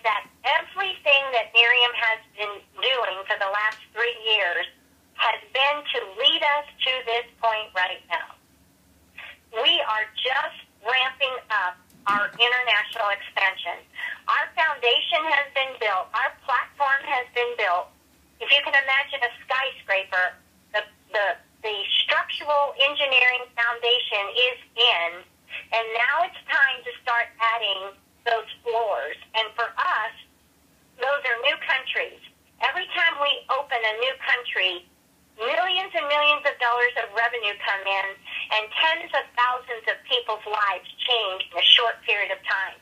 that everything that Nerium has been doing for the last 3 years has been to lead us to this point right now. We are just ramping up our international expansion. Our foundation has been built. Our platform has been built. If you can imagine a skyscraper, the structural engineering foundation is in, and now it's time to start adding those floors. And for us, those are new countries. Every time we open a new country, millions and millions of dollars of revenue come in, and tens of thousands of people's lives change in a short period of time.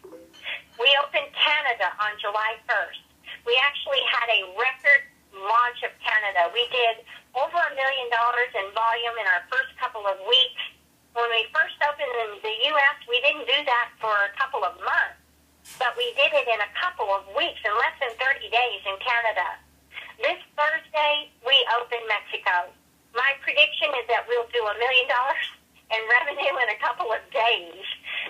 We opened Canada on July 1st. We actually had a record launch of Canada. We did over $1 million in volume in our first couple of weeks. When we first opened in the U.S., we didn't do that for a couple of months, but we did it in a couple of weeks, in less than 30 days in Canada. This Thursday, we open Mexico. My prediction is that we'll do $1 million in revenue in a couple of days.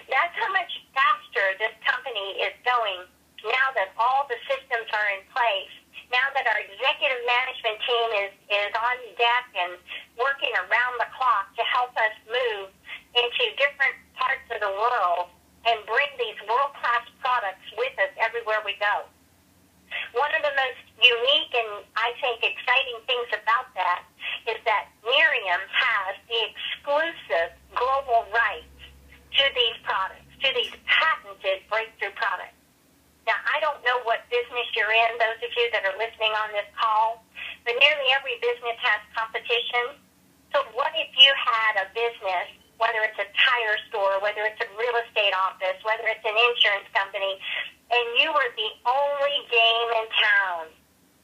That's how much faster this company is going now that all the systems are in place, now that our executive management team is on deck and working around the clock to help us move into different parts of the world and bring these world-class products with us everywhere we go. One of the most unique and, I think, exciting things about that is that Nerium has the exclusive global rights to these products, to these patented breakthrough products. Now, I don't know what business you're in, those of you that are listening on this call, but nearly every business has competition. So what if you had a business, whether it's a tire store, whether it's a real estate office, whether it's an insurance company, and you were the only game in town?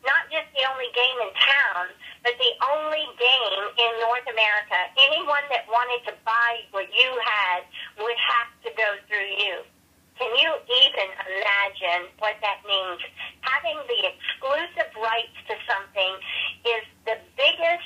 Not just the only game in town, but the only game in North America. Anyone that wanted to buy what you had would have to go through you. Can you even imagine what that means? Having the exclusive rights to something is the biggest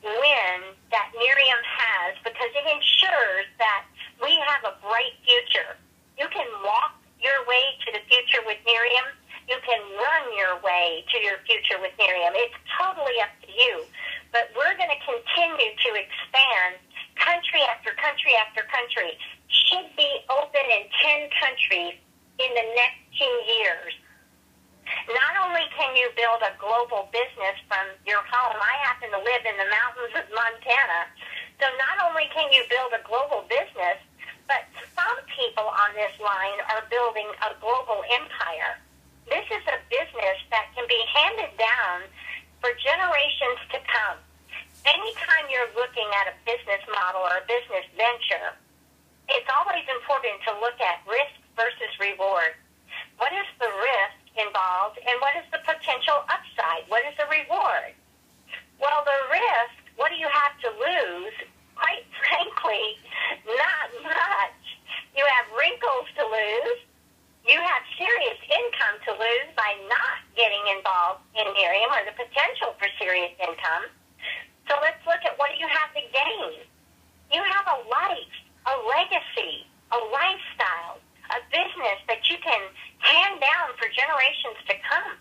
win that Nerium has, because it ensures that we have a bright future. You can walk your way to the future with Nerium. You can run your way to your future with Nerium. It's totally up to you. But we're going to continue to expand country after country after country. Should be open in 10 countries in the next 2 years. Not only can you build a global business from your home, I happen to live in the mountains of Montana, so not only can you build a global business, but some people on this line are building a global empire. This is a business that can be handed down for generations to come. Anytime you're looking at a business model or a business venture, it's always important to look at risk versus reward. What is the risk involved, and what is the potential upside? What is the reward? Well, the risk, what do you have to lose? Quite frankly, not much. You have wrinkles to lose. You have serious income to lose by not getting involved in Nerium, or the potential for serious income. So let's look at what do you have to gain. You have a life, a legacy, a lifestyle, a business that you can hand down for generations to come.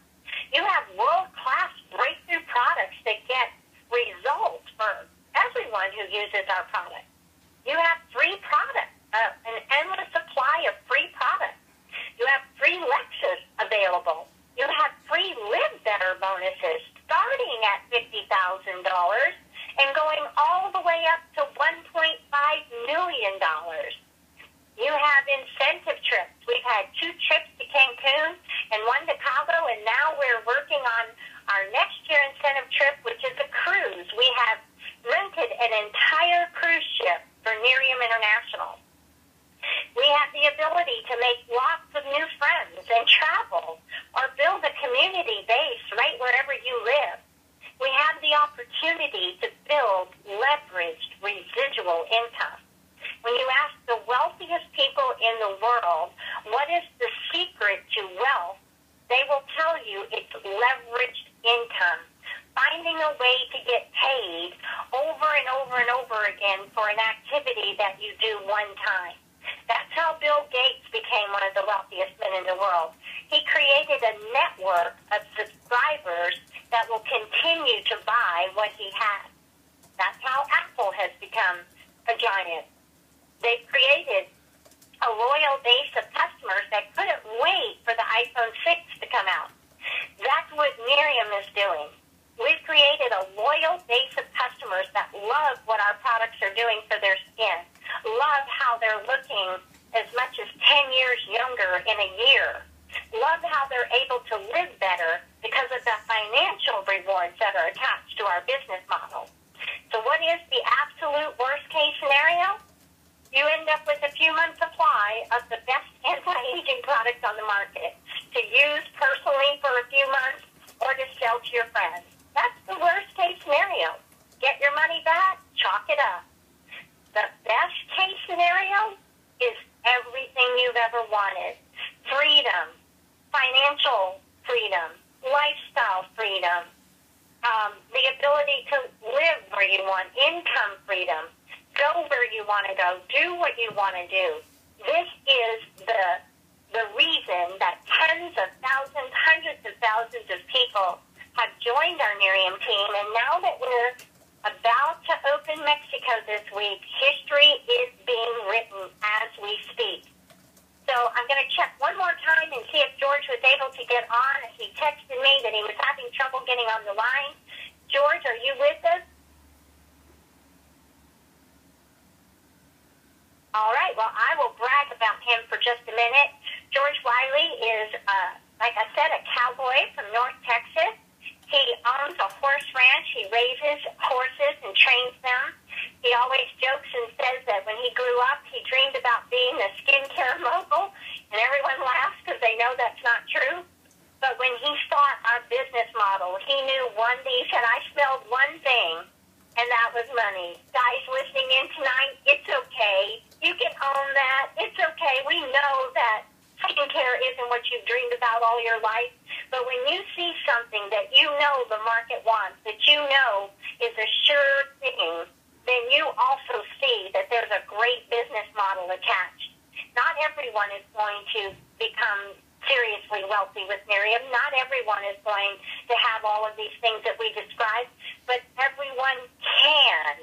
You have world-class breakthrough products that get results for everyone who uses our product. You have free products, an endless supply of free products. You have free Lexus available. You have free Live Better bonuses starting at $50,000 and going all the way up to $1.5 million. You have incentive trips. We've had 2 trips to Cancun and 1 to Cabo, and now we're working on our next year incentive trip, which is a cruise. We have rented an entire cruise ship for Nerium International. We have the ability to make lots of new friends and travel or build a community base right wherever you live. We have the opportunity to build leveraged residual income. When you ask the wealthiest people in the world, what is the secret to wealth, they will tell you it's leveraged income. Finding a way to get paid over and over and over again for an activity that you do one time. That's how Bill Gates became one of the wealthiest men in the world. He created a network of subscribers that will continue to buy what he has. That's how Apple has become a giant. They've created a loyal base of customers that couldn't wait for the iPhone 6 to come out. That's what Nerium is doing. We've created a loyal base of customers that love what our products are doing for their skin, love how they're looking as much as 10 years younger in a year, love how they're able to live better because of the financial rewards that are attached to our business model. So what is the absolute worst case scenario? You end up with a few months supply of the best anti-aging products on the market to use personally for a few months or to sell to your friends. That's the worst case scenario. Get your money back, chalk it up. The best case scenario is everything you've ever wanted. Freedom, financial freedom, lifestyle freedom, the ability to live where you want, income freedom, go where you want to go, do what you want to do. This is the reason that tens of thousands, hundreds of thousands of people have joined our Nerium team, and now that we're about to open Mexico this week, history is being written as we speak. So I'm going to check one more time and see if George was able to get on. He texted me that he was having trouble getting on the line. George, are you with us? All right, well, I will brag about him for just a minute. George Wiley is, like I said, a cowboy from North Texas. He owns a horse ranch. He raises horses and trains them. He always jokes and says that when he grew up, he dreamed about being a skincare mogul, and everyone laughs because they know that's not true. But when he saw our business model, he knew one thing. He said, I smelled one thing, and that was money. Guys listening in tonight, it's okay. You can own that. It's okay. We know that skincare isn't what you've dreamed about all your life. But when you see something that you know the market wants, that you know is a sure thing, then you also see that there's a great business model attached. Not everyone is going to become seriously wealthy with Nerium. Not everyone is going to have all of these things that we described, but everyone can.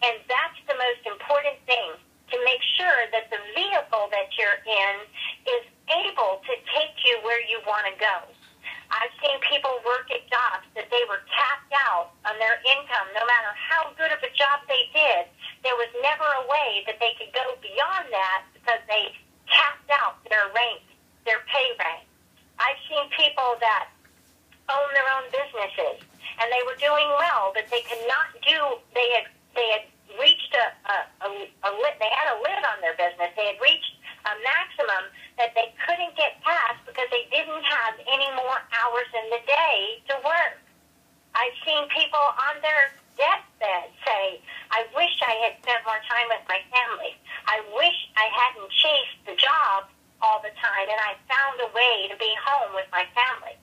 And that's the most important thing, to make sure that the vehicle that you're in is able to take you where you want to go. I've seen people work at jobs that they were tapped out on their income. No matter how good of a job they did, there was never a way that they could go beyond that because they tapped out their rank, their pay rank. I've seen people that own their own businesses, and they were doing well, but they could not do, they had reached they had a lid on their business. They had reached a maximum that they couldn't get past because they didn't have any more hours in the day to work. I've seen people on their deathbed say, I wish I had spent more time with my family. I wish I hadn't chased the job all the time, and I found a way to be home with my family.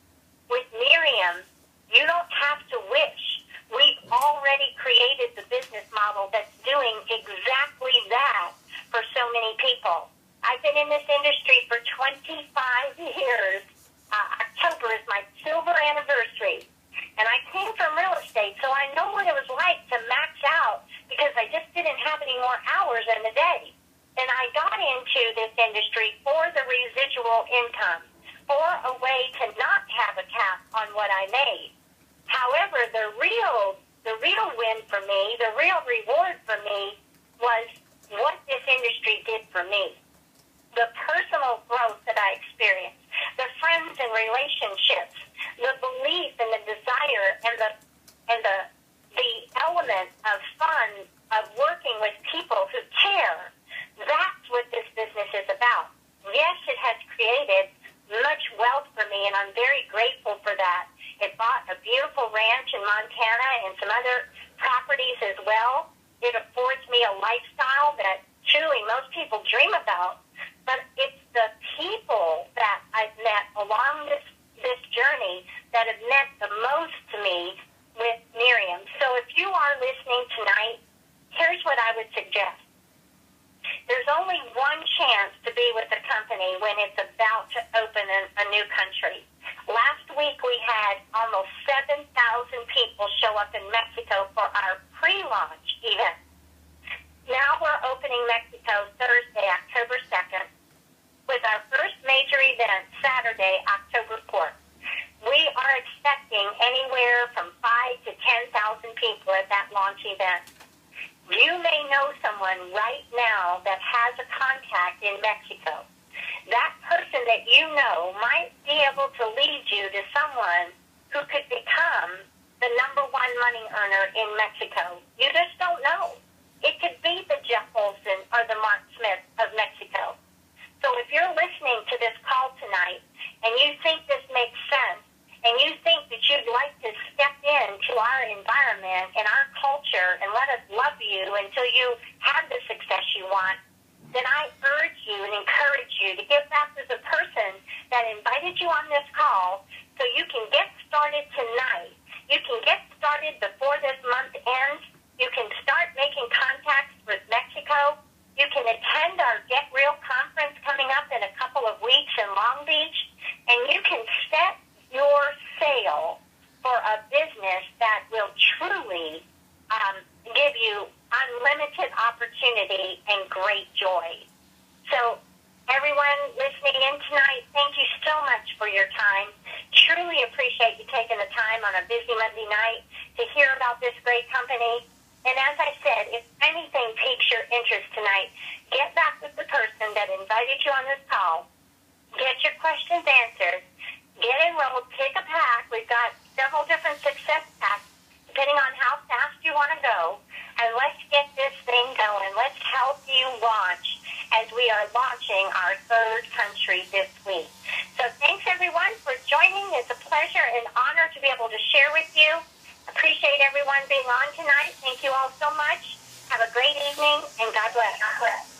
With Nerium, you don't have to wish. We've already created the business model that's doing exactly that for so many people. I've been in this industry for 25 years. October is my silver anniversary. And I came from real estate, so I know what it was like to max out because I just didn't have any more hours in the day. And I got into this industry for the residual income, for a way to not have a cap on what I made. However, the real win for me, the real reward for me was what this industry did for me. The personal growth that I experienced, the friends and relationships, the belief and the desire and the element of fun of working with people who care. That's what this business is about. Yes, it has created much wealth for me, and I'm very grateful for that. It bought a beautiful ranch in Montana and some other properties as well. It affords me a lifestyle that truly most people dream about. But it's the people that I've met along this journey that have meant the most to me with Nerium. So if you are listening tonight, here's what I would suggest. There's only one chance to be with a company when it's about to open a new country. Last week we had almost 7,000 people show up in Mexico for our pre-launch event. Now we're opening Mexico Thursday, October 2nd, with our first major event Saturday, October 4th. We are expecting anywhere from 5,000 to 10,000 people at that launch event. You may know someone right now that has a contact in Mexico. That person that you know might be able to lead you to someone who could become the number one money earner in Mexico. You just don't know. It could be the Jeff Olson or the Mark Smith of Mexico. So if you're listening to this call tonight and you think this makes sense, and you think that you'd like to step into our environment and our culture and let us love you until you have the success you want, then I urge you and encourage you to give back to the person that invited you on this call so you can get started tonight. You can get started before this month ends. You can start making contacts with Mexico. You can attend our Get Real conference coming up in a couple of weeks in Long Beach, and you can set your sail for a business that will truly give you unlimited opportunity and great joy. So everyone listening in tonight, thank you so much for your time. Truly appreciate you taking the time on a busy Monday night to hear about this great company. And as I said, if anything piques your interest tonight, get back with the person that invited you on this call. Get your questions answered. Get enrolled, pick a pack. We've got several different success packs, depending on how fast you want to go. And let's get this thing going. Let's help you launch as we are launching our third country this week. So thanks, everyone, for joining. It's a pleasure and honor to be able to share with you. Appreciate everyone being on tonight. Thank you all so much. Have a great evening, and God bless. God bless.